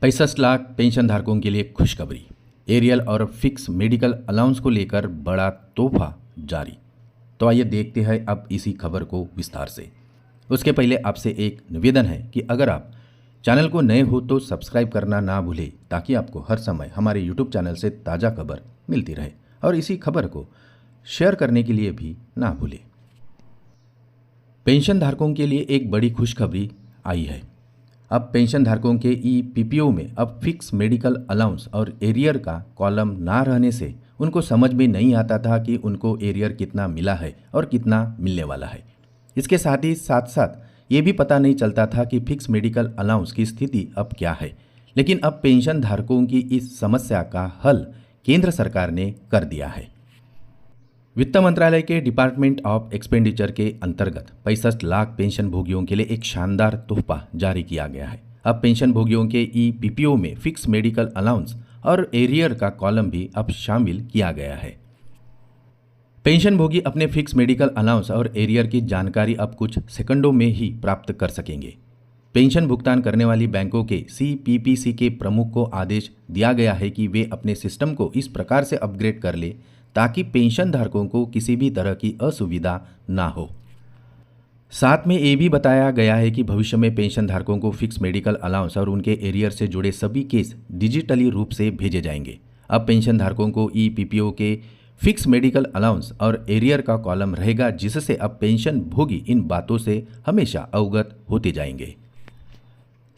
65 lakh pension धारकों के लिए खुशखबरी। एरियल और फिक्स मेडिकल अलाउंस को लेकर बड़ा तोहफा जारी। तो आइए देखते हैं अब इसी खबर को विस्तार से। उसके पहले आपसे एक निवेदन है कि अगर आप चैनल को नए हो तो सब्सक्राइब करना ना भूलें, ताकि आपको हर समय हमारे यूट्यूब चैनल से ताज़ा खबर मिलती रहे और इसी खबर को शेयर करने के लिए भी ना भूलें। पेंशन धारकों के लिए एक बड़ी खुशखबरी आई है। अब पेंशन धारकों के ईपीपीओ में अब फिक्स मेडिकल अलाउंस और एरियर का कॉलम ना रहने से उनको समझ में नहीं आता था कि उनको एरियर कितना मिला है और कितना मिलने वाला है। इसके साथ साथ ये भी पता नहीं चलता था कि फिक्स मेडिकल अलाउंस की स्थिति अब क्या है। लेकिन अब पेंशन धारकों की इस समस्या का हल केंद्र सरकार ने कर दिया है। वित्त मंत्रालय के डिपार्टमेंट ऑफ एक्सपेंडिचर के अंतर्गत 65 लाख पेंशन भोगियों के लिए एक शानदार तोहफा जारी किया गया है। अब पेंशन भोगियों के ईपीपीओ में फिक्स मेडिकल अलाउंस और एरियर का कॉलम भी अब शामिल किया गया है। पेंशन भोगी अपने फिक्स मेडिकल अलाउंस और एरियर की जानकारी अब कुछ सेकंडों में ही प्राप्त कर सकेंगे। पेंशन भुगतान करने वाली बैंकों के सीपीपीसी के प्रमुख को आदेश दिया गया है कि वे अपने सिस्टम को इस प्रकार से अपग्रेड कर ले ताकि पेंशन धारकों को किसी भी तरह की असुविधा ना हो। साथ में ये भी बताया गया है कि भविष्य में पेंशन धारकों को फिक्स मेडिकल अलाउंस और उनके एरियर से जुड़े सभी केस डिजिटली रूप से भेजे जाएंगे। अब पेंशन धारकों को ईपीपीओ के फिक्स मेडिकल अलाउंस और एरियर का कॉलम रहेगा, जिससे अब पेंशन भोगी इन बातों से हमेशा अवगत होते जाएंगे।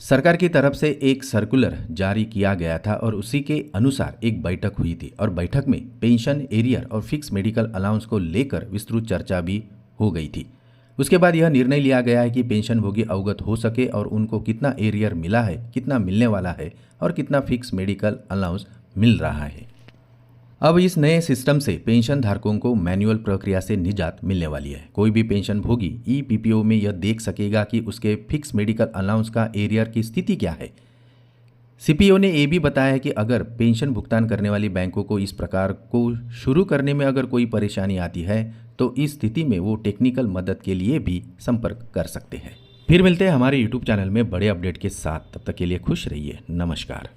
सरकार की तरफ से एक सर्कुलर जारी किया गया था और उसी के अनुसार एक बैठक हुई थी और बैठक में पेंशन, एरियर और फिक्स मेडिकल अलाउंस को लेकर विस्तृत चर्चा भी हो गई थी। उसके बाद यह निर्णय लिया गया है कि पेंशन भोगी अवगत हो सके और उनको कितना एरियर मिला है, कितना मिलने वाला है और कितना फिक्स मेडिकल अलाउंस मिल रहा है। अब इस नए सिस्टम से पेंशन धारकों को मैनुअल प्रक्रिया से निजात मिलने वाली है। कोई भी पेंशन भोगी ईपीपीओ में यह देख सकेगा कि उसके फिक्स मेडिकल अलाउंस का एरियर की स्थिति क्या है। सीपीओ ने यह भी बताया कि अगर पेंशन भुगतान करने वाली बैंकों को इस प्रकार को शुरू करने में अगर कोई परेशानी आती है तो इस स्थिति में वो टेक्निकल मदद के लिए भी संपर्क कर सकते हैं। फिर मिलते हैं हमारे यूट्यूब चैनल में बड़े अपडेट के साथ। तब तक के लिए खुश रहिए। नमस्कार।